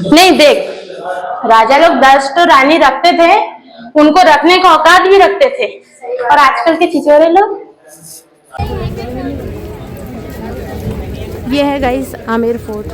नहीं देख, राजा लोग 10 तो रानी रखते थे, उनको रखने का औकात भी रखते थे, और आजकल के छिछोरे लोग। ये है गाइस आमेर फोर्ट।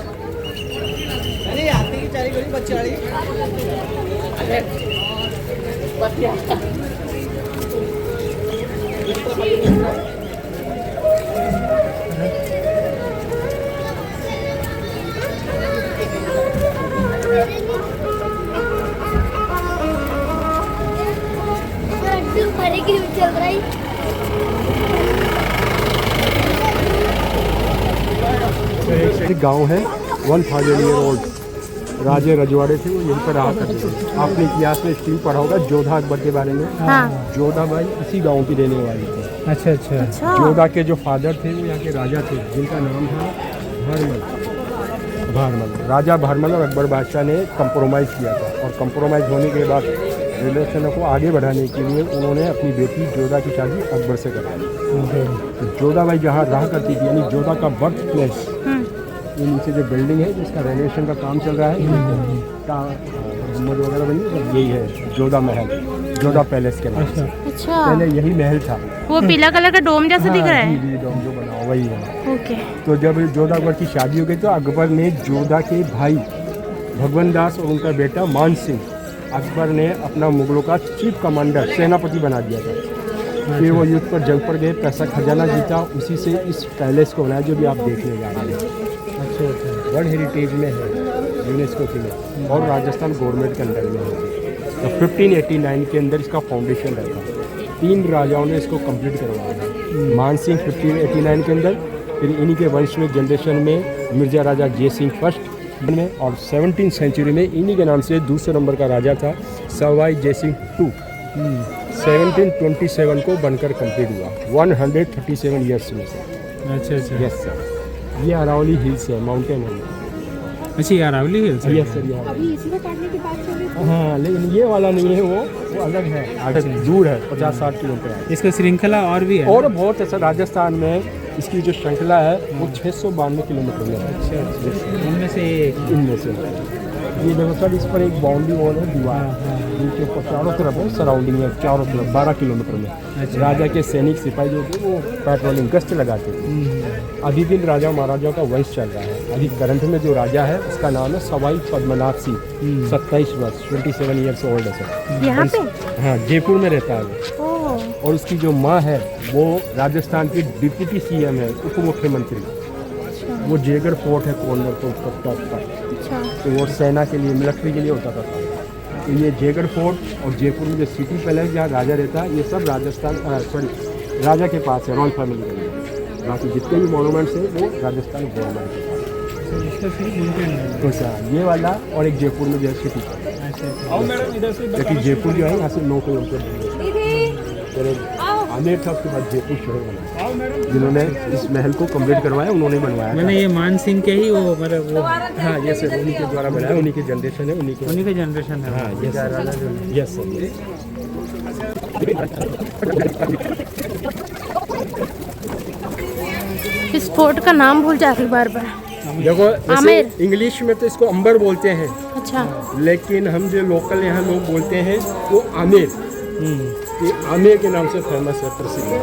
चल रहा है। एक गांव है 1000 ईयर ओल्ड, राजे रजवाड़े थे वो यहीं पर रहा करते थे। आपने इतिहास में स्टील पढ़ा होगा जोधा अकबर के बारे में। हाँ। जोधा भाई इसी गांव की रहने वाली थी। अच्छा अच्छा अच्छा। जोधा के जो फादर थे वो यहाँ के राजा थे जिनका नाम था भारमल। राजा भारमल और अकबर बादशाह ने कंप्रोमाइज़ किया था, और कंप्रोमाइज़ होने के बाद रिलेशन को आगे बढ़ाने के लिए उन्होंने अपनी बेटी जोधा की शादी अकबर से कराई। तो जोधा भाई जहाँ रहा करती थी, यानी जोधा का बर्थ प्लेस, ये नीचे जो बिल्डिंग है जिसका रेनोवेशन का काम चल रहा है, गुम्बद वगैरह बनी, यही है जोधा महल, जोधा पैलेस के नाम से। अच्छा, पहले यही महल था। वो पीला कलर का डोम जैसा दिख रहा है। जी, डोम जो बना हुआ वही है। ओके। तो जब जोधा अकबर की शादी हो गई तो अकबर ने जोधा के भाई भगवंत दास और उनका बेटा मान सिंह, अकबर ने अपना मुगलों का चीफ कमांडर सेनापति बना दिया था। फिर वो युद्ध पर जंग पर गए, पैसा खजाना जीता, उसी से इस पैलेस को बनाया जो भी आप देखने जा रहे हैं। अच्छा अच्छा, वर्ल्ड हेरिटेज में है, यूनेस्को की में, और राजस्थान गवर्नमेंट के अंदर में है। तो 1589 के अंदर इसका फाउंडेशन रखा, 3 राजाओं ने इसको कंप्लीट करवाया। मान सिंह 1589 के अंदर, फिर इन्हीं के वंश में जनरेशन में मिर्जा राजा जय सिंह फर्स्ट में, और 17वीं सेंचुरी में इन्हीं के नाम से दूसरे नंबर का राजा था सवाई जय सिंह 2। 1727 को बनकर कंप्लीट हुआ, 137 ईयर्स में से। अच्छा अच्छा। यस सर, ये अरावली हिल्स है, माउंटेन है। अच्छा, ये अरावली हिल्स है। यस सर, ये अभी इसी को काटने की बात चल रही थी। हाँ, लेकिन ये वाला नहीं है, वो अलग है, आगे दूर है, 50-60 किलोमीटर है। इसका श्रृंखला और भी है और बहुत है सर, राजस्थान में इसकी जो श्रृंखला है वो 692 किलोमीटर में है। अच्छा, उनमें से इनमें से ये देखो सर, इस पर एक बाउंड्री वॉल है, दीवार, जिनके ऊपर चारों तरफ है सराउंडिंग है, चारों तरफ 12 किलोमीटर में। राजा के सैनिक सिपाही जो थे वो पेट्रोलिंग गश्त लगाते थे। अभी भी राजा महाराजाओं का वंश चल रहा है। अभी करंट में जो राजा है उसका नाम है सवाई पद्मनाभ सिंह, 27 वर्ष, 27 ईयर्स ओल्ड है सर। यहाँ पे? हाँ, जयपुर में रहता है वो। और उसकी जो माँ है वो राजस्थान की डिप्टी सीएम है, उप मुख्यमंत्री। वो जेगर फोर्ट है कॉर्नर के ऊपर टॉप पर, तो वो सेना के लिए, मिलिट्री के लिए होता था। तो ये जेगर फोर्ट और जयपुर में जो सिटी पैलेस जहाँ राजा रहता है, ये सब राजस्थान राजा के पास है, रॉयल फैमिली के लिए। बाकी जितने भी मॉन्यूमेंट्स हैं वो राजस्थान गवर्नमेंट के पास। तो सर ये वाला, और एक जयपुर में जो है सिटी पैलेस, क्योंकि जयपुर जो है यहाँ से 9 किलोमीटर आमेर था, उसके बाद जयपुर शहर बना। जिन्होंने इस महल को कंप्लीट करवाया उन्होंने बनवाया। मैंने ये मान सिंह के ही वो मतलब वो। हाँ, ये सर उन्हीं के द्वारा बनाया, उन्हीं की जनरेशन है, उन्हीं के जनरेशन है। हाँ, यस सर। इस फोर्ट का नाम भूल जा रही बार बार। देखो, आमेर। इंग्लिश में तो इसको अंबर बोलते हैं, अच्छा, लेकिन हम जो लोकल यहाँ लोग बोलते हैं वो आमेर। ये आमेर के नाम से फेमस है, प्रसिद्ध है।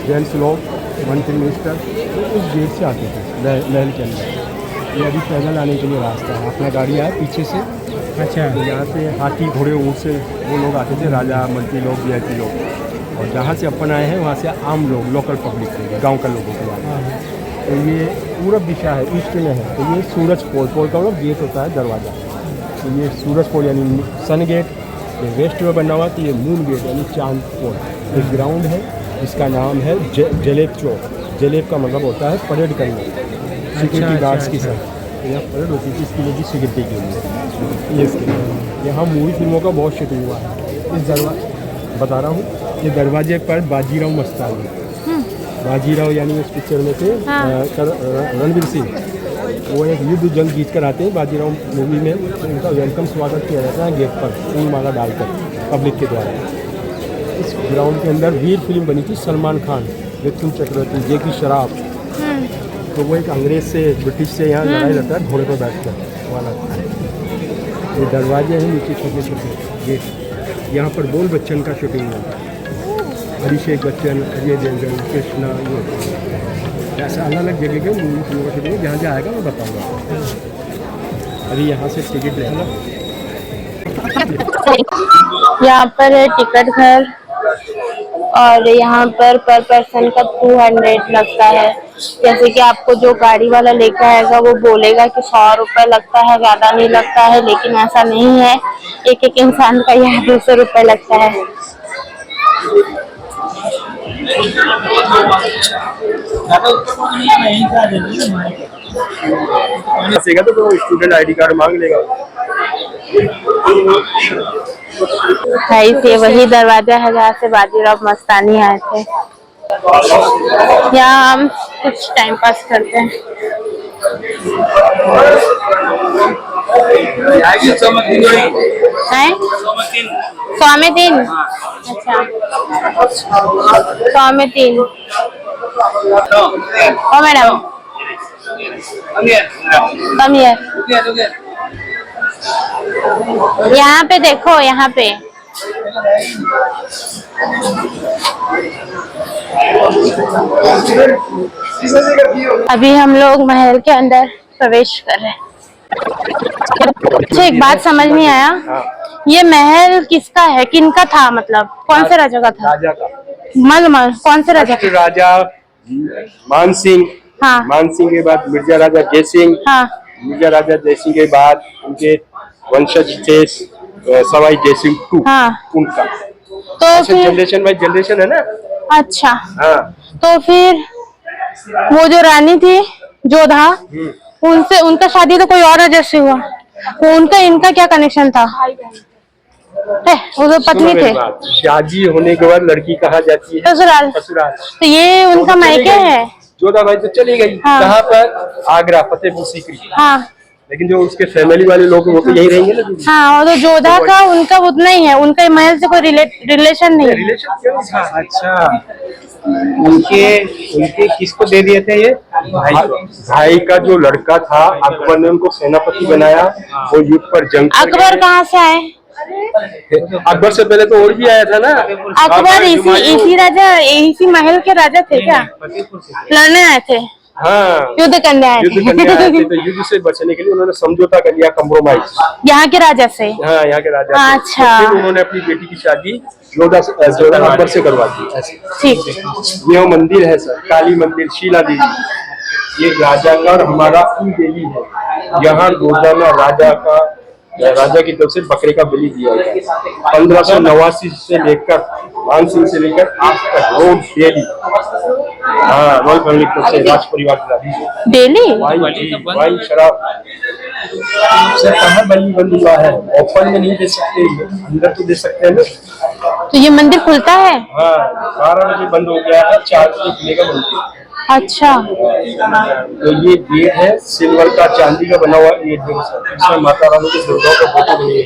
जेंट्स लोग, मंत्री मिनिस्टर उस गेट से आते थे महल के अंदर। ये अभी पैदल आने के लिए रास्ता है, अपना गाड़ी आया पीछे से। अच्छा, तो यहाँ से हाथी घोड़े ऊँट से वो लोग आते थे, राजा मंत्री लोग, वीआईपी लोग। और जहाँ से अपन आए हैं वहाँ से आम लोग, लोकल पब्लिक थे, गांव का लोगों के आए। तो ये पूरब दिशा है, ईस्ट में है। तो ये सूरज पोल, पोल का मतलब गेट होता है, दरवाज़ा। तो ये सूरज पोल यानी सन गेट। ये वेस्ट में बना हुआ, तो ये मून गेट यानी चांद पोल। एक ग्राउंड है जिसका नाम है जलेब चौक। जलेब का मतलब होता है परेड करना, सिक्योरिटी गार्ड्स की साथ। तो यहाँ परेड होती थी इसकी वजह सिक्योरिटी के लिए। ये इसके यहाँ मूवी फिल्मों का बहुत शूटिंग हुआ है। इस दरवाजे बता रहा हूँ, ये दरवाजे पर बाजीराव मस्तानी, बाजीराव यानी उस पिक्चर में थे रणवीर सिंह, वो एक युद्ध जंग जीत कर आते हैं बाजीराव मूवी में, तो उनका वेलकम स्वागत किया जाता है गेट पर फूल माला डालकर पब्लिक के द्वारा। इस ग्राउंड के अंदर वीर फिल्म बनी थी सलमान खान, मिथुन चक्रवर्ती, जे की श्रॉफ। तो वो एक अंग्रेज से ब्रिटिश से यहाँ लड़ाई लड़ता है घोड़े पर बैठकर वाला। ये दरवाजे हैं नीचे छोटे छोटे गेट, यहाँ पर बोल बच्चन का शूटिंग है, अभिषेक बच्चन, अजय देवगन, कृष्णा, ये ऐसा अलग अलग जगह के मूवी फिल्मों का शूटिंग है। जहाँ जहाँ आएगा मैं बताऊँगा। अभी यहाँ से टिकट लेना। यहाँ पर है टिकट घर और यहाँ पर पर्सन का 200 लगता है। जैसे कि आपको जो गाड़ी वाला लेकर आएगा वो बोलेगा कि 100 रुपये लगता है, ज्यादा नहीं लगता है, लेकिन ऐसा नहीं है। एक एक इंसान का यहाँ 200 रुपये लगता है। तो स्टूडेंट आईडी कार्ड मांग लेगा। भाई से वही दरवाजा है जहाँ से बाजीराव मस्तानी आए थे। यहाँ हम कुछ टाइम पास करते हैं। हैं? 100 में 3। अच्छा, 100 में 3। ओ मैडम कम हियर। यहाँ पे देखो, यहाँ पे अभी हम लोग महल के अंदर प्रवेश कर रहे हैं। अच्छा, एक बात समझ नहीं आया, ये महल किसका है, किनका था, मतलब कौन से राजा का था? राजा का। मल कौन से राजा का? राजा मान सिंह। हाँ। मान सिंह के बाद मिर्जा राजा जय सिंह। हाँ। मिर्जा राजा जय सिंह के बाद उनके वंशज थे सवाई जय सिंह 2। हाँ। उनका तो फिर जनरेशन बाय जनरेशन है ना। अच्छा। हाँ। तो फिर वो जो रानी थी जोधा, उनसे उनका शादी तो कोई और वजह से हुआ, उनका इनका क्या कनेक्शन था? वो तो पत्नी थे। शादी होने के बाद लड़की कहाँ जाती है? ससुराल। ससुराल। तो ये उनका मायके है। जोधा भाई तो चली गई। हाँ। कहाँ पर? आगरा, फतेहपुर सीकरी। हाँ। लेकिन जो उसके फैमिली वाले लोग वो तो यही रहेंगे ना। हाँ, और तो जोधा का उनका उतना ही है, उनका महल से कोई रिलेशन नहीं है। रिलेशन क्यों था? अच्छा, उनके किसको दे दिए थे ये? भाई का जो लड़का था, अकबर ने उनको सेनापति बनाया। वो युद्ध पर जंग। अकबर कहाँ से आए? अकबर से पहले तो और भी आया था ना। अकबर इसी महल के राजा थे क्या? लड़ने आए थे। हाँ, युद्ध करने आए युद्ध करने आए थे। तो युद्ध से बचने के लिए उन्होंने समझौता कर लिया, कम्प्रोमाइज। यहाँ के राजा से? हाँ, यहाँ के राजा से। अच्छा। तो फिर उन्होंने अपनी बेटी की शादी जोधा अकबर से करवा दी। ठीक। ये मंदिर है सर, काली मंदिर, शीला देवी। ये राजा का और हमारा कुल देवी है। यहाँ रोजाना राजा की तरफ से बकरे का बलि दिया गया। 1589 से लेकर मान सिंह से लेकर आज तक रोज डेली। हाँ, रॉयल फैमिली तरफ से, राज परिवार डेली वाइन शराब। सर कहाँ बलि बंद हुआ है? ओपन में नहीं दे सकते, अंदर तो दे सकते हैं ना। तो ये मंदिर खुलता है? हाँ, 12 बजे बंद हो गया है, 4 बजे खुलेगा मंदिर। अच्छा। तो ये गेट है सिल्वर का, चांदी का बना हुआ ये गेट है। इसमें माता रानी के दुर्गा का फोटो बनी है।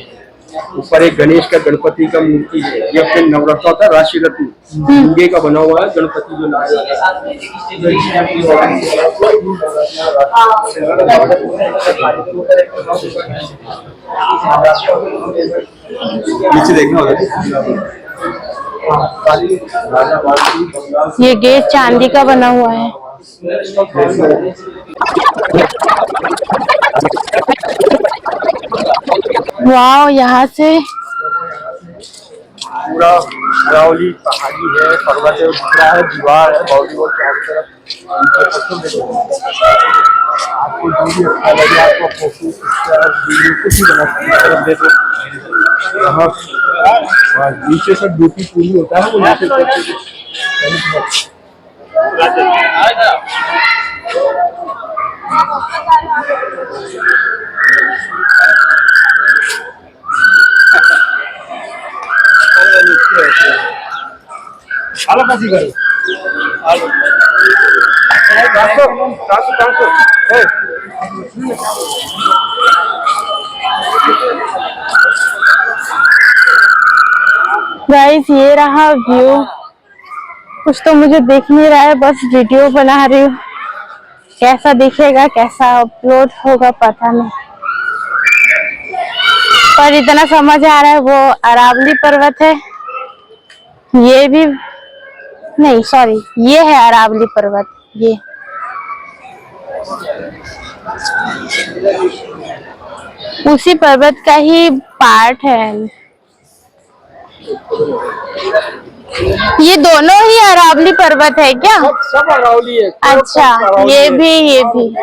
ऊपर एक गणेश का, गणपति का मूर्ति है। ये अपने नवरत्न का राशि रत्न दुर्गे का बना हुआ है। गणपति जो नीचे देखना होगा। ये गेट चांदी का बना हुआ है। वाह, यहाँ से पूरा अरावली पहाड़ी है, पर्वत है, दिखता है, दीवार है, वॉलीबॉल चारों तरफ। आपको जो भी अच्छा लगे, आपको फोटो वीडियो कुछ भी बना सकते हो। यहाँ नीचे से ड्यूटी पूरी होता है, वो नीचे आलो काशी करो। आलो। 500 500 500 है। गाइस ये रहा व्यू। कुछ तो मुझे दिख नहीं रहा है, बस वीडियो बना रही हूँ। कैसा दिखेगा, कैसा अपलोड होगा पता नहीं, पर इतना समझ आ रहा है वो अरावली पर्वत है। ये भी नहीं, सॉरी, ये है अरावली पर्वत। ये उसी पर्वत का ही पार्ट है। ये दोनों ही अरावली पर्वत है क्या? सब अरावली है। अच्छा, ये भी ठीक।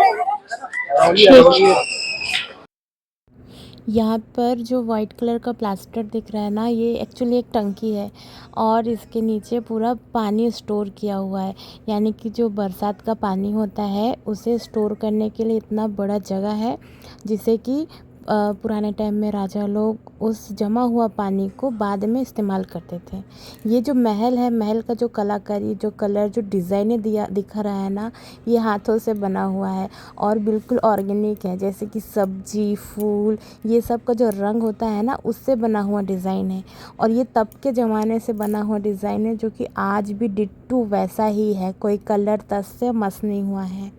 यहाँ पर जो वाइट कलर का प्लास्टर दिख रहा है ना, ये एक्चुअली एक टंकी है और इसके नीचे पूरा पानी स्टोर किया हुआ है। यानी कि जो बरसात का पानी होता है उसे स्टोर करने के लिए इतना बड़ा जगह है, जिसे कि पुराने टाइम में राजा लोग उस जमा हुआ पानी को बाद में इस्तेमाल करते थे। ये जो महल है, महल का जो कलाकारी, जो कलर, जो डिज़ाइनें दिख रहा है ना, ये हाथों से बना हुआ है और बिल्कुल ऑर्गेनिक है। जैसे कि सब्जी, फूल, ये सब का जो रंग होता है ना, उससे बना हुआ डिज़ाइन है। और ये तब के ज़माने से बना हुआ डिज़ाइन है, जो कि आज भी डिट्टू वैसा ही है, कोई कलर तस से मस नहीं हुआ है।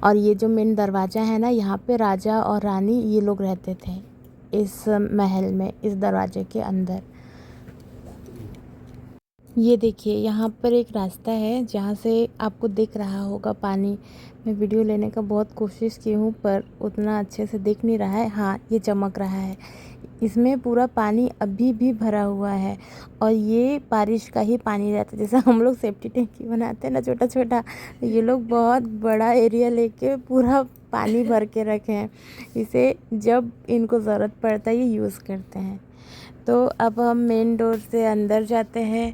और ये जो मेन दरवाज़ा है ना, यहाँ पे राजा और रानी ये लोग रहते थे इस महल में, इस दरवाजे के अंदर। ये देखिए, यहाँ पर एक रास्ता है जहाँ से आपको दिख रहा होगा पानी। मैं वीडियो लेने का बहुत कोशिश की हूँ पर उतना अच्छे से दिख नहीं रहा है। हाँ, ये चमक रहा है। इसमें पूरा पानी अभी भी भरा हुआ है और ये बारिश का ही पानी रहता है। जैसे हम लोग सेफ्टी टैंकी बनाते हैं ना छोटा छोटा, ये लोग बहुत बड़ा एरिया लेके पूरा पानी भर के रखे हैं। इसे जब इनको ज़रूरत पड़ता है ये यूज़ करते हैं। तो अब हम मेन डोर से अंदर जाते हैं।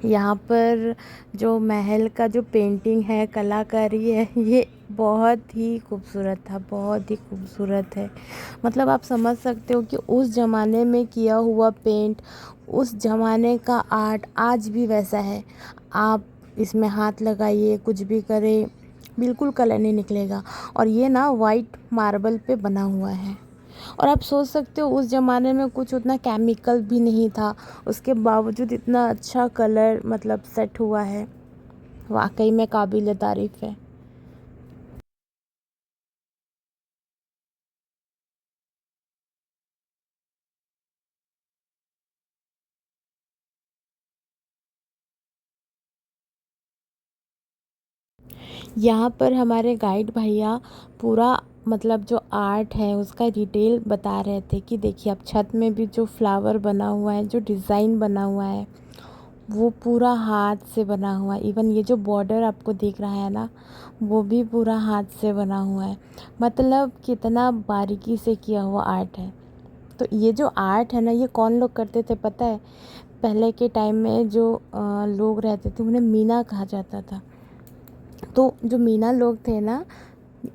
यहाँ पर जो महल का जो पेंटिंग है, कलाकारी है, ये बहुत ही खूबसूरत था, बहुत ही खूबसूरत है। मतलब आप समझ सकते हो कि उस ज़माने में किया हुआ पेंट, उस ज़माने का आर्ट आज भी वैसा है। आप इसमें हाथ लगाइए, कुछ भी करें, बिल्कुल कलर नहीं निकलेगा। और ये ना वाइट मार्बल पे बना हुआ है। और आप सोच सकते हो उस ज़माने में कुछ उतना केमिकल भी नहीं था, उसके बावजूद इतना अच्छा कलर मतलब सेट हुआ है। वाकई में काबिल तारीफ़ है। यहाँ पर हमारे गाइड भैया पूरा मतलब जो आर्ट है उसका डिटेल बता रहे थे कि देखिए, आप छत में भी जो फ्लावर बना हुआ है, जो डिज़ाइन बना हुआ है, वो पूरा हाथ से बना हुआ है। इवन ये जो बॉर्डर आपको दिख रहा है ना, वो भी पूरा हाथ से बना हुआ है। मतलब कितना बारीकी से किया हुआ आर्ट है। तो ये जो आर्ट है ना, ये कौन लोग करते थे पता है? पहले के टाइम में जो लोग रहते थे उन्हें मीना कहा जाता था। तो जो मीना लोग थे ना,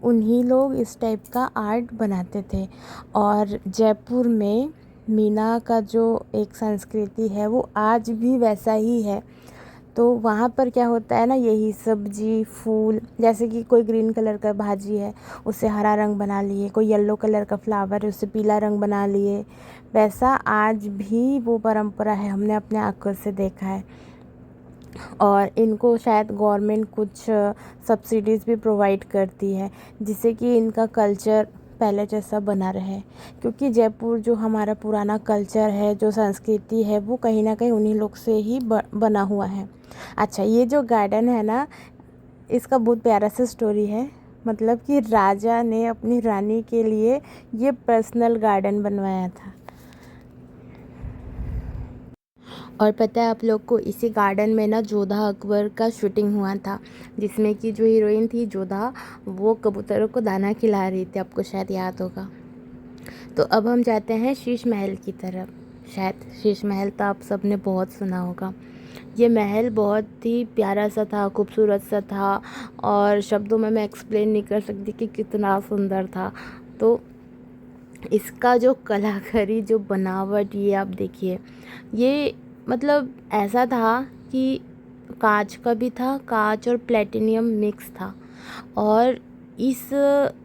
उन्हीं लोग इस टाइप का आर्ट बनाते थे। और जयपुर में मीना का जो एक संस्कृति है वो आज भी वैसा ही है। तो वहाँ पर क्या होता है ना, यही सब्जी, फूल, जैसे कि कोई ग्रीन कलर का भाजी है उससे हरा रंग बना लिए, कोई येलो कलर का फ्लावर है उससे पीला रंग बना लिए। वैसा आज भी वो परंपरा है, हमने अपने आँखों से देखा है। और इनको शायद गवर्नमेंट कुछ सब्सिडीज़ भी प्रोवाइड करती है, जिससे कि इनका कल्चर पहले जैसा बना रहे। क्योंकि जयपुर जो हमारा पुराना कल्चर है, जो संस्कृति है, वो कहीं ना कहीं उन्हीं लोग से ही बना हुआ है। अच्छा, ये जो गार्डन है ना, इसका बहुत प्यारा सा स्टोरी है। मतलब कि राजा ने अपनी रानी के लिए ये पर्सनल गार्डन बनवाया था। और पता है आप लोग को, इसी गार्डन में ना जोधा अकबर का शूटिंग हुआ था, जिसमें कि जो हीरोइन थी जोधा, वो कबूतरों को दाना खिला रही थी, आपको शायद याद होगा। तो अब हम जाते हैं शीश महल की तरफ। शायद शीश महल तो आप सब ने बहुत सुना होगा। ये महल बहुत ही प्यारा सा था, खूबसूरत सा था और शब्दों में मैं एक्सप्लेन नहीं कर सकती कि कितना सुंदर था। तो इसका जो कलाकारी, जो बनावट, ये आप देखिए, ये मतलब ऐसा था कि कांच का भी था, कांच और प्लेटिनियम मिक्स था। और इस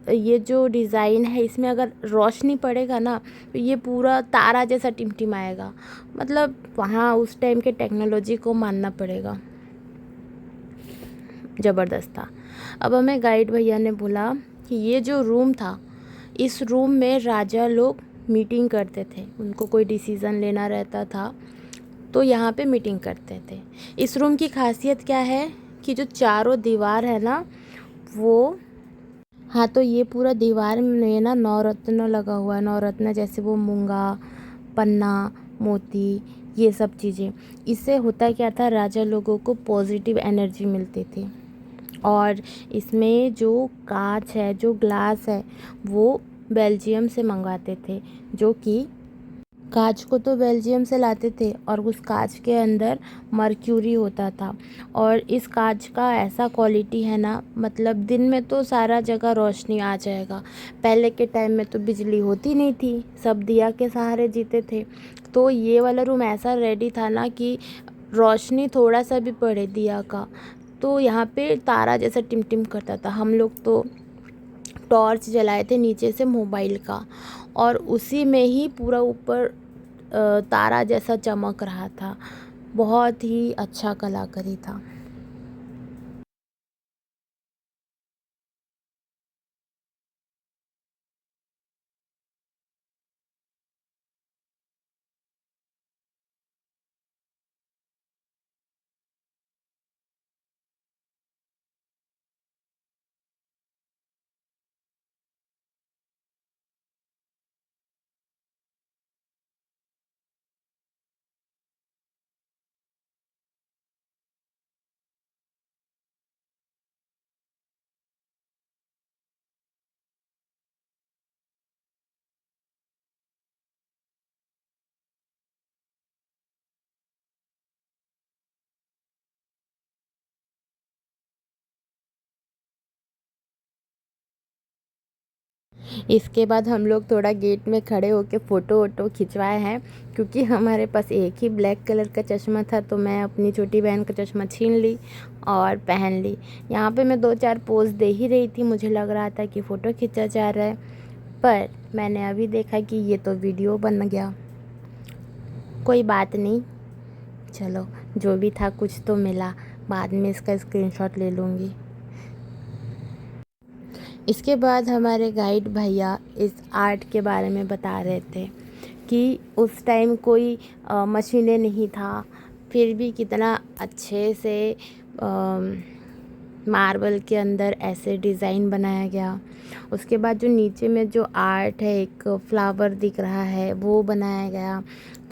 ये जो डिज़ाइन है इसमें अगर रोशनी पड़ेगा ना तो ये पूरा तारा जैसा टिमटिमाएगा। मतलब वहाँ उस टाइम के टेक्नोलॉजी को मानना पड़ेगा, ज़बरदस्त था। अब हमें गाइड भैया ने बोला कि ये जो रूम था, इस रूम में राजा लोग मीटिंग करते थे, उनको कोई डिसीज़न लेना रहता था तो यहाँ पे मीटिंग करते थे। इस रूम की खासियत क्या है कि जो चारों दीवार है ना वो, हाँ, तो ये पूरा दीवार में ना नवरत्न लगा हुआ है। नवरत्न जैसे वो मूंगा, पन्ना, मोती, ये सब चीज़ें। इससे होता क्या था, राजा लोगों को पॉजिटिव एनर्जी मिलती थी। और इसमें जो कांच है, जो ग्लास है, वो बेल्जियम से मंगवाते थे, जो कि कांच को तो बेल्जियम से लाते थे और उस कांच के अंदर मर्क्यूरी होता था। और इस कांच का ऐसा क्वालिटी है ना, मतलब दिन में तो सारा जगह रोशनी आ जाएगा। पहले के टाइम में तो बिजली होती नहीं थी, सब दिया के सहारे जीते थे। तो ये वाला रूम ऐसा रेडी था ना कि रोशनी थोड़ा सा भी पड़े दिया का तो यहाँ पे तारा जैसा टिमटिम करता था। हम लोग तो टॉर्च जलाए थे नीचे से मोबाइल का, और उसी में ही पूरा ऊपर तारा जैसा चमक रहा था। बहुत ही अच्छा कलाकारी था। इसके बाद हम लोग थोड़ा गेट में खड़े होकर फ़ोटो वोटो खिंचवाए हैं, क्योंकि हमारे पास एक ही ब्लैक कलर का चश्मा था। तो मैं अपनी छोटी बहन का चश्मा छीन ली और पहन ली। यहाँ पे मैं 2-4 पोज दे ही रही थी, मुझे लग रहा था कि फ़ोटो खींचा जा रहा है, पर मैंने अभी देखा कि ये तो वीडियो बन गया। कोई बात नहीं, चलो जो भी था कुछ तो मिला, बाद में इसका स्क्रीनशॉट ले लूँगी। इसके बाद हमारे गाइड भैया इस आर्ट के बारे में बता रहे थे कि उस टाइम कोई मशीनें नहीं था, फिर भी कितना अच्छे से मार्बल के अंदर ऐसे डिज़ाइन बनाया गया। उसके बाद जो नीचे में जो आर्ट है, एक फ्लावर दिख रहा है, वो बनाया गया।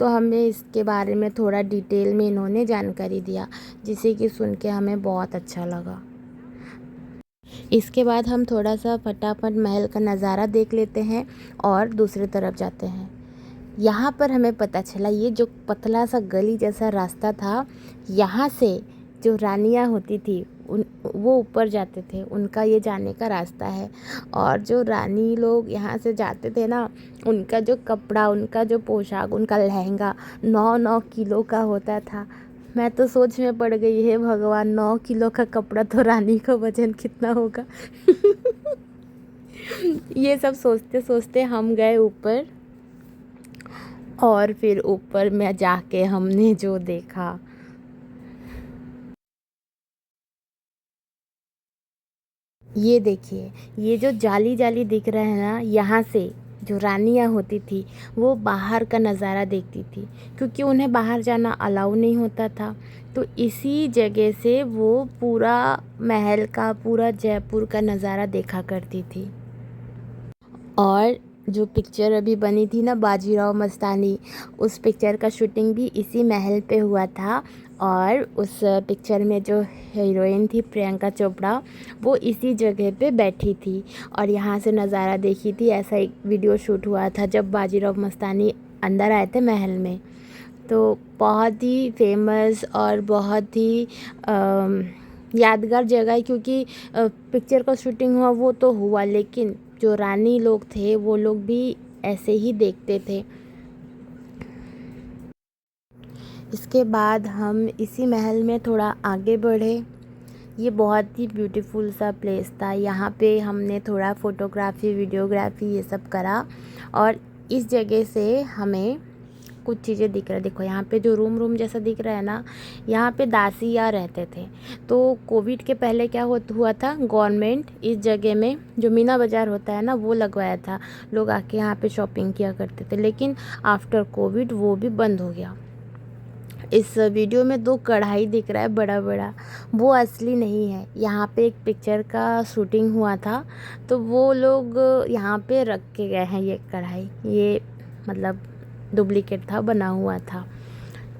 तो हमें इसके बारे में थोड़ा डिटेल में इन्होंने जानकारी दिया, जिसे कि सुन के हमें बहुत अच्छा लगा। इसके बाद हम थोड़ा सा फटाफट महल का नज़ारा देख लेते हैं और दूसरी तरफ जाते हैं। यहाँ पर हमें पता चला ये जो पतला सा गली जैसा रास्ता था, यहाँ से जो रानियाँ होती थी वो ऊपर जाते थे, उनका ये जाने का रास्ता है। और जो रानी लोग यहाँ से जाते थे ना, उनका जो कपड़ा, उनका जो पोशाक, उनका लहंगा 9-9 किलो का होता था। मैं तो सोच में पड़ गई, है भगवान, 9 किलो का कपड़ा तो रानी का वजन कितना होगा। ये सब सोचते सोचते हम गए ऊपर, और फिर ऊपर में जाके हमने जो देखा, ये देखिए, ये जो जाली जाली दिख रहा है ना, यहाँ से जो रानियाँ होती थी वो बाहर का नज़ारा देखती थी, क्योंकि उन्हें बाहर जाना अलाउ नहीं होता था। तो इसी जगह से वो पूरा महल का, पूरा जयपुर का नज़ारा देखा करती थी। और जो पिक्चर अभी बनी थी ना, बाजीराव मस्तानी, उस पिक्चर का शूटिंग भी इसी महल पे हुआ था। और उस पिक्चर में जो हीरोइन थी प्रियंका चोपड़ा, वो इसी जगह पे बैठी थी और यहाँ से नज़ारा देखी थी। ऐसा एक वीडियो शूट हुआ था जब बाजीराव मस्तानी अंदर आए थे महल में। तो बहुत ही फेमस और बहुत ही यादगार जगह है, क्योंकि पिक्चर का शूटिंग हुआ वो तो हुआ, लेकिन जो रानी लोग थे वो लोग भी ऐसे ही देखते थे। इसके बाद हम इसी महल में थोड़ा आगे बढ़े, ये बहुत ही ब्यूटीफुल सा प्लेस था। यहाँ पे हमने थोड़ा फ़ोटोग्राफी वीडियोग्राफी ये सब करा और इस जगह से हमें कुछ चीज़ें दिख रहा है। देखो यहाँ पे जो रूम जैसा दिख रहा है ना, यहाँ पे दासिया रहते थे। तो कोविड के पहले क्या हुआ था, गवर्नमेंट इस जगह में जो मीना बाज़ार होता है ना वो लगवाया था, लोग आके यहाँ पे शॉपिंग किया करते थे। लेकिन आफ्टर कोविड वो भी बंद हो गया। इस वीडियो में 2 कढ़ाई दिख रहा है बड़ा बड़ा, वो असली नहीं है। यहाँ पे एक पिक्चर का शूटिंग हुआ था तो वो लोग यहाँ पे रख के गए हैं। ये कढ़ाई ये मतलब डुप्लीकेट था, बना हुआ था,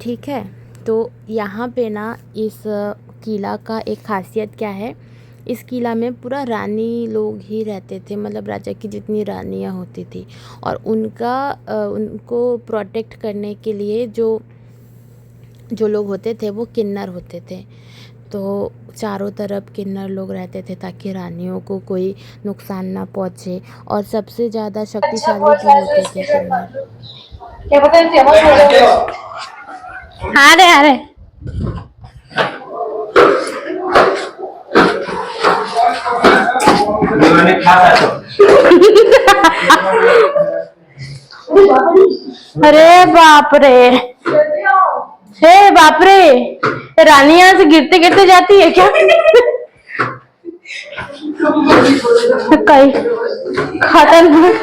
ठीक है। तो यहाँ पे ना इस किला का एक खासियत क्या है, इस किला में पूरा रानी लोग ही रहते थे, मतलब राजा की जितनी रानियाँ होती थी और उनको प्रोटेक्ट करने के लिए जो लोग होते थे वो किन्नर होते थे। तो चारों तरफ किन्नर लोग रहते थे ताकि रानियों को कोई नुकसान ना पहुँचे और सबसे ज़्यादा शक्तिशाली भी होते थे किन्नर। हाँ रे अरे बाप रे, हे बाप रे, रानी यहाँ से गिरते गिरते जाती है क्या? कई खतरनाक,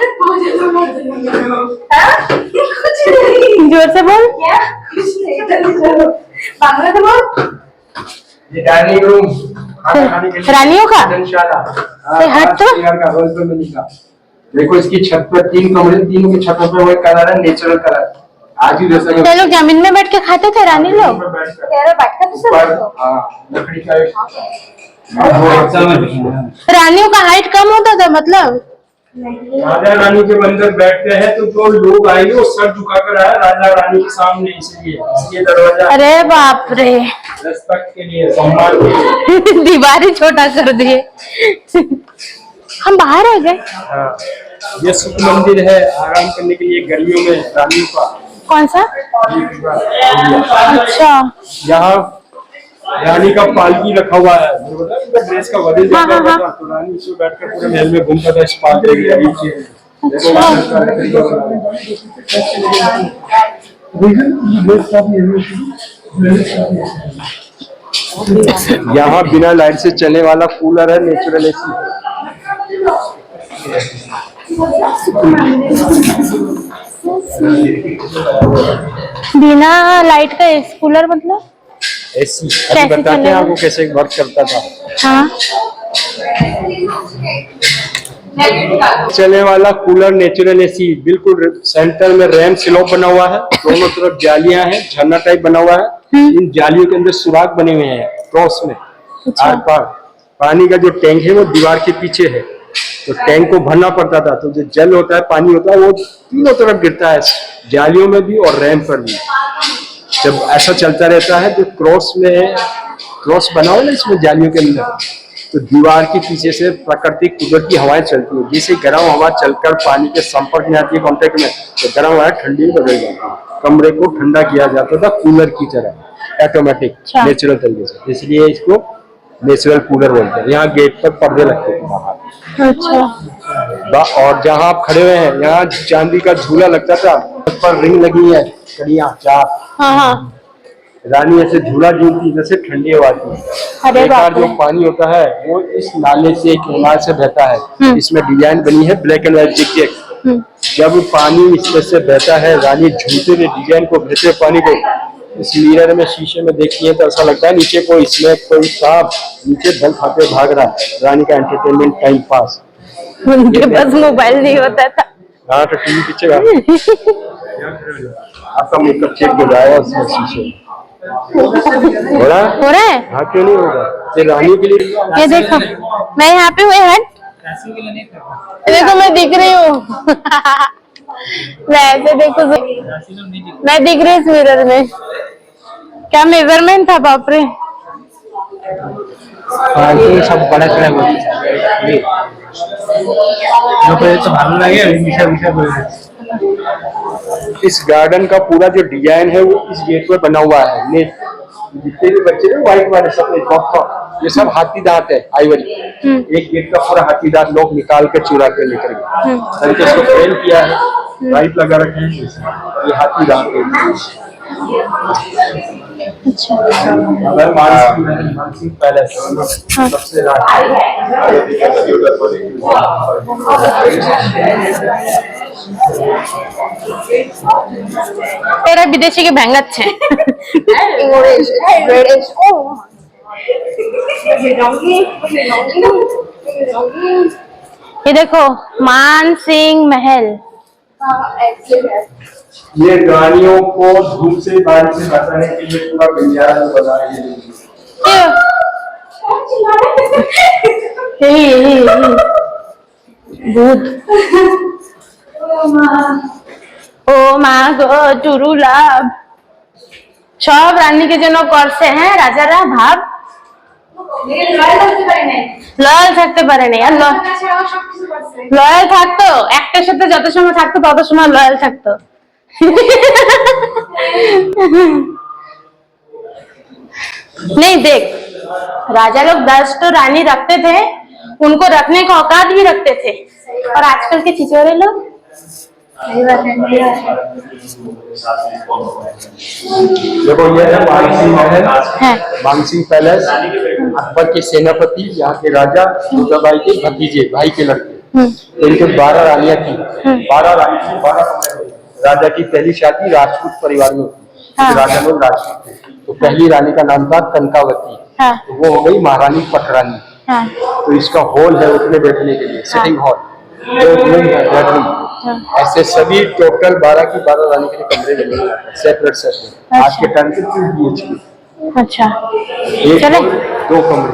जोर से बोल, बांग्ला से बोल। ये डाइनिंग रूम रानियों का हट तो देखो, इसकी छत पर 3 कमरे, तीनों की छतों पे वो कलर है, नेचुरल कलर। आज ही जैसा तो लोग जमीन में बैठ के खाते थे रानी लोग, लकड़ी का रानियों का हाइट कम होता था, मतलब राजा रानी जब अंदर बैठते हैं तो जो लोग आएंगे वो सर झुकाकर आए राजा रानी के सामने, इसलिए दरवाजा। अरे बाप रे, रेस्पेक्ट के लिए, सम्मान के लिए दीवारें छोटा कर दिए। हम बाहर आ गए। ये सुख मंदिर है, आराम करने के लिए गर्मियों में रानियों का। कौन सा? अच्छा, यहाँ रानी का पालकी रखा हुआ है, उनका ड्रेस का वजन ज्यादा होता था तो रानी इसमें बैठकर पूरे महल में घूमता था इस पालकी के नीचे। यहाँ बिना लाइट से चलने वाला कूलर है, नेचुरल एसी। बिना लाइट का कूलर मतलब एसी, अभी बताते हैं आपको कैसे वर्क करता था। हाँ, चलने वाला कूलर, नेचुरल एसी, बिल्कुल सेंटर में रैम स्लॉप बना हुआ है, दोनों तरफ जालियां हैं, झरना टाइप बना हुआ है। इन जालियों के अंदर सुराख बने हुए हैं क्रॉस में। आर पार पानी का जो टैंक है वो दीवार के पीछे है, तो टैंक को भरना पड़ता था, तो जो जल होता है, पानी होता है, वो तीनों तरफ गिरता है, जालियों में भी और रैम पर भी। जब ऐसा चलता रहता है, जो क्रॉस बना हुआ ना इसमें जालियों के अंदर, तो दीवार के पीछे से प्राकृतिक कुदरती हवाएं चलती है। जैसे गर्म हवा चलकर पानी के संपर्क में आती है, कांटेक्ट में, तो गर्म हवा ठंडी में बदल जाती है। कमरे को ठंडा किया जाता था कूलर की तरह, ऑटोमेटिक, नेचुरल तरीके से, इसलिए इसको नेचुरल कूलर बोलते हैं। यहाँ गेट पर पर्दे लगते हैं बाहर। अच्छा, और जहाँ आप खड़े हुए हैं, यहाँ चांदी का झूला लगता था, उस पर रिंग लगी है, कड़ियाँ 4। हाँ, रानी ऐसे झूला झूलती जैसे ठंडी हवा की। अरे बाप रे, जो पानी होता है वो इस नाले से, कैनाल से बहता है। इसमें डिजाइन बनी है ब्लैक एंड व्हाइट जिग। जब पानी इसमें से बहता है, रानी झूलते हुए डिजाइन को, बहते पानी को इस मिरर में, शीशे में देखती है तो ऐसा लगता है नीचे कोई, इसमें कोई सांप नीचे बल खाते भाग रहा है। रानी का एंटरटेनमेंट टाइम पास। उनके पास मोबाइल नहीं होता था। हाँ, तो टीवी पीछे आपका मेकअप चेक हो जाएगा उसमें शीशे हो रहा है। हाँ, क्यों नहीं होगा, ये रानी के लिए। ये देखो, मैं यहाँ पे हुए हट, देखो मैं दिख रही हूँ। मैं ऐसे देखो, मैं दिख रही इस मिरर में। क्या मेजरमेंट था, बाप रे। सब बड़ा चढ़ा तो भालो लगे। इस गार्डन का पूरा जो डिजाइन है वो इस गेट पे बना हुआ है। जितने भी बच्चे थे व्हाइट वाले सब ये सब हाथी दांत है, आइवरी। एक गेट का पूरा हाथी दांत लोग निकाल के चुरा के लेकर गए। तरीके इसको फ्रेम किया है, लाइट लगा रखे हैं, ये हाथी दांत है। अगर मानसिंह पैलेस सबसे এরা বিদেশিকে ভেঙাচ্ছে। ये देखो मान सिंह महल। ये रानियों को धूप से बारिश से बचाने के लिए पूरा विज्ञान बनाया गया है। भूत ও মা গো টুরু লাভ সব রানীকে জন্য করছে। হ্যাঁ রাজারা ভাব লয়াল থাকতে পারে নাই। আর লয়াল থাকতো একটার সাথে যত সময় থাকতো তত সময় লয়াল থাকতো। नहीं देख, राजा लोग 10 तो रानी रखते थे, उनको रखने का औकात भी रखते थे। और आजकल के छिछोरे लोग देखो ये है मानसिंह महल, मानसिंह पैलेस। अकबर के सेनापति, यहाँ के राजा जोधाबाई के भतीजे, भाई के लड़के। इनके 12 रानियां थी, 12 रानी थी, 12 कमरे थे। राजा की पहली शादी राजपूत परिवार में हुई। राजा लोग राजपूत थे, तो पहली रानी का नाम था कनकावती। तो वो हो गई महारानी पटरानी। तो इसका हॉल है उठने बैठने के लिए, सिटिंग हॉल, बेडरूम। ऐसे सभी टोटल 12 की 12 रानी के लिए कमरे मिले सेपरेट सेपरेट। आज के टाइम पे 2 BHK। अच्छा एक हॉल, 2 कमरे।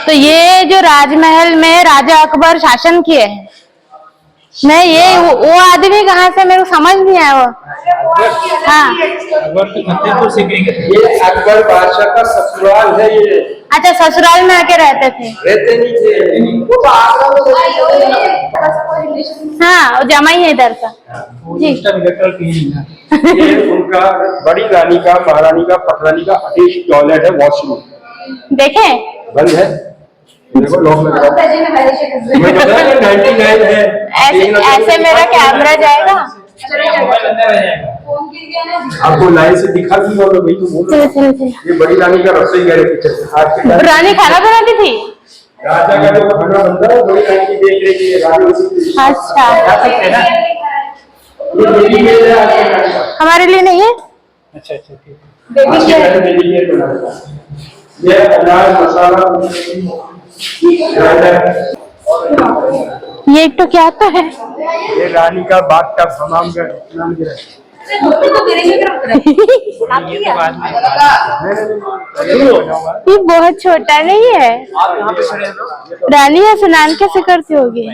तो ये जो राजमहल में राजा अकबर शासन किए हैं, नहीं ये वो आदमी कहाँ से मेरे को समझ नहीं आया वो। हाँ ये अकबर बादशाह का ससुराल है ये। अच्छा ससुराल में आके रहते थे। रहते नहीं थे। हाँ वो जमाई है इधर का जी। ये उनका बड़ी रानी का, महारानी का, पटरानी का अटैच टॉयलेट है, वॉशरूम। देखे बंद है, देखो लॉक लगा है। मैं बता रहा हूं 99 है। ऐसे मेरा कैमरा जाएगा। आपको लाइन से दिखा दूंगा मैं, वही तो बोल रहा हूं। ये बड़ी रानी का रसोई घर है पीछे। रानी खाना बनाती थी। राजा का जो खाना बनता है बड़ी रानी की देख रेख की रानी उसी। अच्छा ये मेरी है, हमारे लिए नहीं है। अच्छा अच्छा ठीक ये अनाज मसाला। ये एक तो क्या तो है। ये रानी का बाग का हमाम का नाम क्या है? ये बहुत छोटा नहीं है। रानी या स्नान कैसे करती होगी।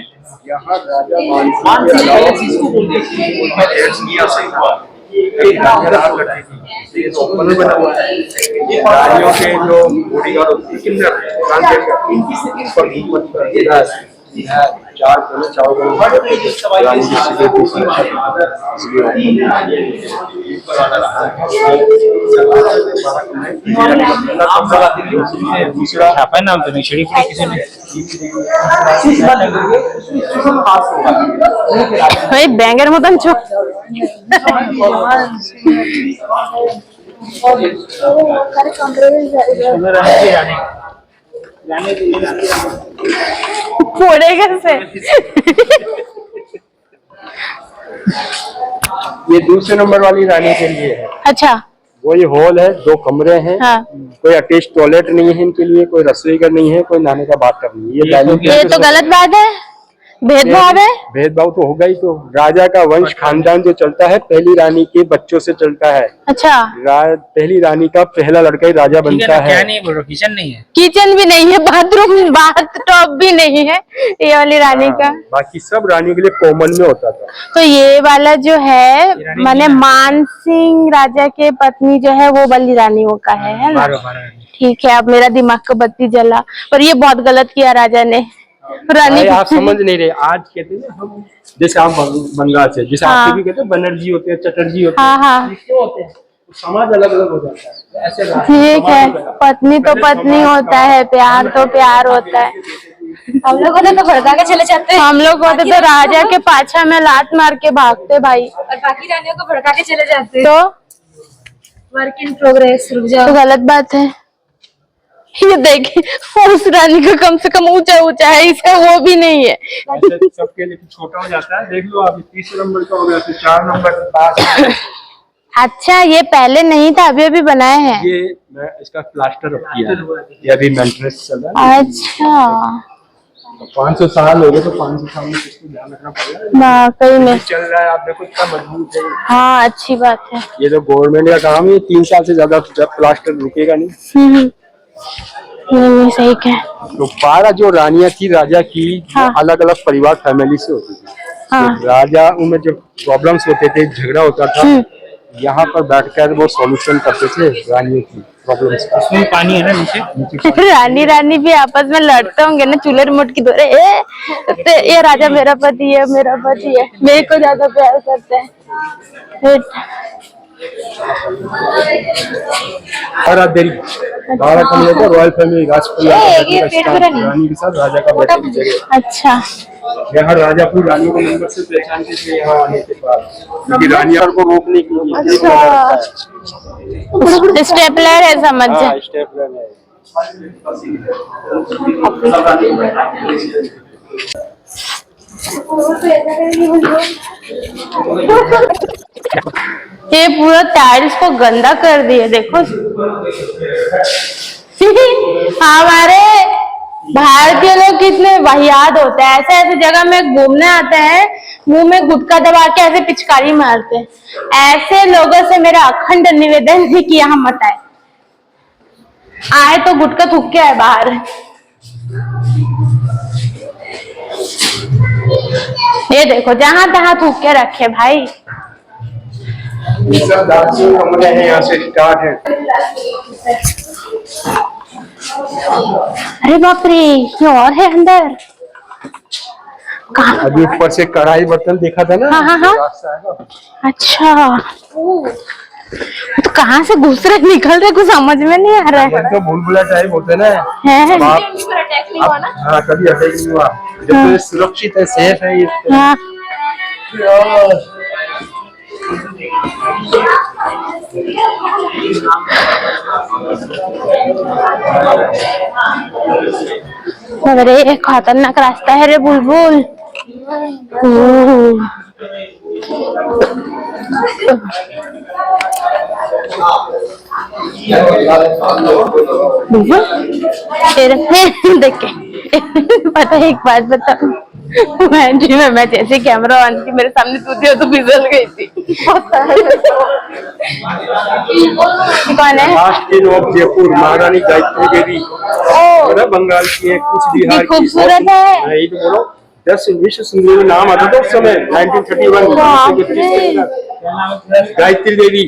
यहाँ राजा मानसिंह रानियों के जो बॉडीगार्ड होते हैं किन्नर, 4 कोने दूसरा छापा नाम तो नहीं छड़ी पड़ी किसी ने। भाई बैंगर मतन छो। फोड़े कैसे। ये दूसरे नंबर वाली रानी के लिए है। अच्छा वो ये हॉल है, 2 कमरे हैं। हाँ। कोई अटैच टॉयलेट नहीं है इनके लिए, कोई रसोई घर नहीं है, कोई नहाने का बाथटब नहीं है। ये तो गलत बात है, भेदभाव है। भेदभाव तो होगा ही। तो राजा का वंश खानदान जो चलता है पहली रानी के बच्चों से चलता है। अच्छा पहली रानी का पहला लड़का ही राजा बनता है। क्या नहीं बोल रहा, किचन नहीं है, किचन भी नहीं है, बाथरूम बाथटब भी नहीं है ये वाली रानी का। बाकी सब रानी के लिए कॉमन में होता था। तो ये वाला जो है माने मानसिंह राजा के पत्नी जो है वो वाली रानियों का है ना। ठीक है, अब मेरा दिमाग का बत्ती जला। पर ये बहुत गलत किया राजा ने। रानी आप समझ नहीं रहे। आज कहते हैं हम, जैसे आप बंगाल से, जैसे हाँ। आपके भी कहते हैं बनर्जी होते हैं, चटर्जी होते हैं। हाँ हाँ क्यों होते हैं? समाज अलग अलग हो जाता है ऐसे। ठीक है, पत्नी तो पत्नी होता है, प्यार तो प्यार होता है। हम लोग होते तो भड़का के चले जाते हैं, हम लोग होते तो राजा के पाछा में लात मार के भागते भाई, और बाकी रानियों को भड़का के चले जाते हैं। तो वर्क इन प्रोग्रेस, रुक जाओ। तो गलत बात है। ये देखिए उस रानी का कम से कम ऊंचा ऊंचा है, इसका वो भी नहीं है। ऐसे सबके लिए छोटा हो जाता है। देख लो अभी 30 नंबर का हो गया, फिर 4 नंबर 5। अच्छा, ये पहले नहीं था, अभी अभी बनाए हैं। ये मैं इसका प्लास्टर अब किया है, ये अभी मेंटेनेंस चल रहा है। अच्छा, 500 साल हो गए तो 500 साल में किसको ध्यान रखना पड़ेगा। वाकई में चल रहा है, आप देखो इतना मजबूत है। हाँ, अच्छी बात है। ये तो गवर्नमेंट का काम है, 3 साल से ज्यादा प्लास्टर रुकेगा नहीं। नहीं, सही कह। तो 12 जो रानियां थी राजा की, हाँ। अलग अलग परिवार फैमिली से होती थी। हाँ। तो राजा उनमें जो प्रॉब्लम्स होते थे, झगड़ा होता था, यहाँ पर बैठकर वो सॉल्यूशन करते थे रानियों की प्रॉब्लम्स का। इसमें पानी है ना नीचे? रानी रानी भी आपस में लड़ते होंगे ना, चूल्हे रिमोट की दौरे। ये राजा मेरा पति है, मेरा पति है, मेरे को ज्यादा प्यार करते हैं। और देरी 12 कमरे का रॉयल फैमिली रानी के साथ राजा का बैठने की जगह। अच्छा, यहाँ राजा अपनी रानी को नंबर से पहचानते थे यहाँ आने के बाद, क्योंकि रानियों को रोकने के लिए स्टेपलर है, समझ जाए। स्टेपलर है। ये पूरा टाइल्स को गंदा कर दिया, देखो। हमारे भारतीय लोग कितने वाहियात होते हैं, ऐसे ऐसे जगह में घूमने आते हैं, मुंह में गुटखा दबा के ऐसे पिचकारी मारते हैं। ऐसे लोगों से मेरा अखंड निवेदन है कि यहाँ मत आए तो गुटखा थूक के आए बाहर। ये देखो, जहां तहां थूक के रखे भाई। सब दार्शनिक कमरे हैं, यहाँ से स्टार्ट है। अरे बाप रे, ये और है अंदर। कहाँ? अभी ऊपर से कढ़ाई बर्तन देखा था ना। हाँ, हाँ, हाँ। रास्ता है ना। अच्छा, तो कहाँ से घुस रहे निकल रहे, कुछ समझ में नहीं आ रहा है। तो भूल-भुला टाइप होते हैं ना। है। हाँ, कभी अटैक नहीं हुआ। जब तो ये सुरक्षित है, सेफ है ये। हाँ। अरे खतरनाक रास्ता है रे बुलबुल। देख के पता है, एक बात बताऊं, मैं जैसे कैमरा ऑन की मेरे सामने तू थी तो फिसल गई थी। कौन है? लास्ट किंग ऑफ जयपुर, महारानी गायत्री देवी। बंगाल की है, कुछ बिहार की। खूबसूरत है। नहीं तो बोलो 10 विश्व सुंदरी नाम आता था उस समय 1931 गायत्री देवी।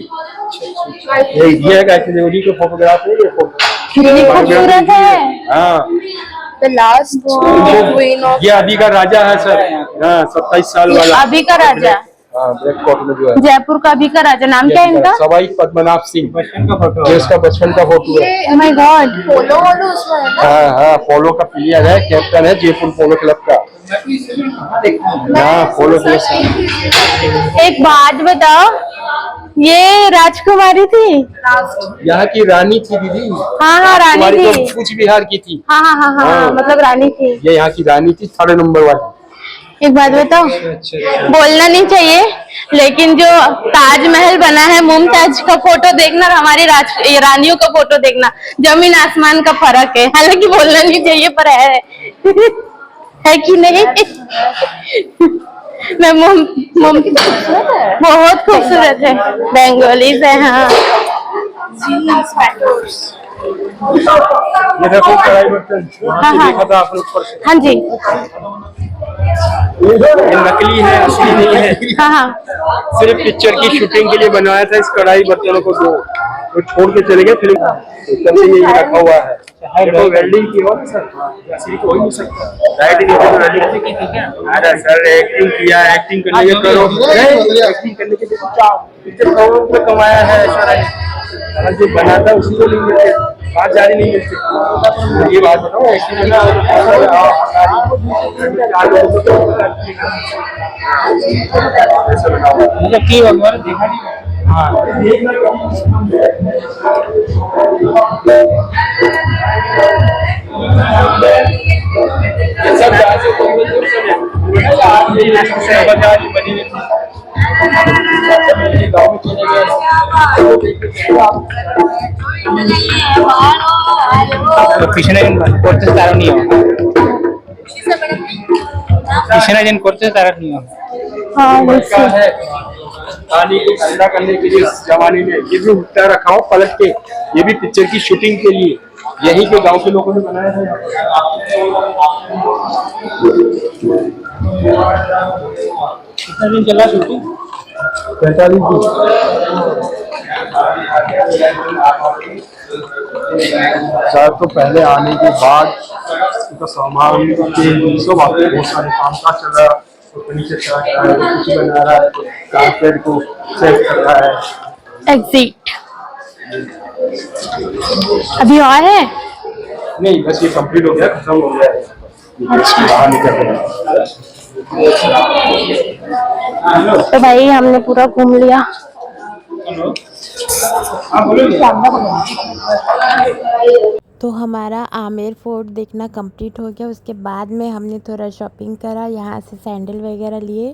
ये गायत्री देवी की फोटोग्राफ है, ये फोटो कितनी खूबसूरत है। हाँ, The last queen of ये अभी का राजा है सर। हाँ, 27 साल वाला अभी का राजा। हाँ, ब्लैक कोट में जो है जयपुर का अभी का राजा, नाम क्या है इनका? सवाई पद्मनाभ सिंह। बचपन का फोटो ये इसका बचपन का फोटो है। Oh my God। पोलो वालो उसमें है ना। हाँ हाँ, पोलो का प्लेयर है, कैप्टन है जयपुर पोलो क्लब का। हाँ, पोलो क्लब। एक बात बताओ, ये राजकुमारी थी? यहाँ की रानी थी दीदी। हाँ हाँ, रानी हमारी थी। तो कुछ बिहार की थी। हाँ हाँ हाँ हाँ, हाँ। मतलब रानी थी। ये यहाँ की रानी थी, 3rd नंबर वाली। एक बात बताओ, बोलना नहीं चाहिए, लेकिन जो ताजमहल बना है, मुमताज का फोटो देखना और हमारी रानियों का फोटो देखना, जमीन आसमान का फर्क है। हालांकि बोलना नहीं चाहिए, पर है कि नहीं? मैं बहुत खूबसूरत है, बंगाली से। हाँ, ये देखो कढ़ाई बर्तन, वहाँ से देखा था आपने ऊपर से। हाँ जी। ये नकली है, असली नहीं है। हाँ हाँ। सिर्फ पिक्चर की शूटिंग के लिए बनाया था इस कढ़ाई बर्तनों को। तो छोड़ के चले गए फिल्म, तब से ये रखा हुआ है। देखो वेल्डिंग की हो ना सर, ऐसे तो हो ही नहीं सकता। लाइटिंग तो वेल्डिंग की थी क्या? अरे सर, एक्टिंग किया, एक्टिंग करने के करो, एक्टिंग करने के लिए पिक्चर करोड़ों रुपये कमाया है ऐश्वर्या ने, और जो बनाता है उसी को नहीं मिलते, 5 जारी नहीं मिलते। तो ये बात बताओ ऐसी में ना मतलब की भगवान देखा नहीं। सब बनी गाँव में चले गए কৃষ্ণ করতে তারা নিয়ম, কৃষ্ণ করতে তারা নিয়ম। हाँ का वैसे है पानी को ठंडा करने के लिए इस जमाने में ये भी उठता रखा हो पलट के, ये भी पिक्चर की शूटिंग के लिए यही के गांव के लोगों ने बनाया है। कितना दिन चला शूटिंग? 45 दिन। सर तो पहले आने के बाद उनका सामान के सब आते हैं, बहुत सारे काम काज चल रहा है, तो नीचे चढ़ा रहा है, कुछ बना रहा है, कारपेट को सेट कर रहा है। एग्जिट अभी और है। नहीं बस ये कंप्लीट हो गया, खत्म हो गया है। बाहर निकल रहे हैं। तो भाई हमने पूरा घूम लिया। तो हमारा आमेर फोर्ट देखना कंप्लीट हो गया। उसके बाद में हमने थोड़ा शॉपिंग करा, यहाँ से सैंडल वगैरह लिए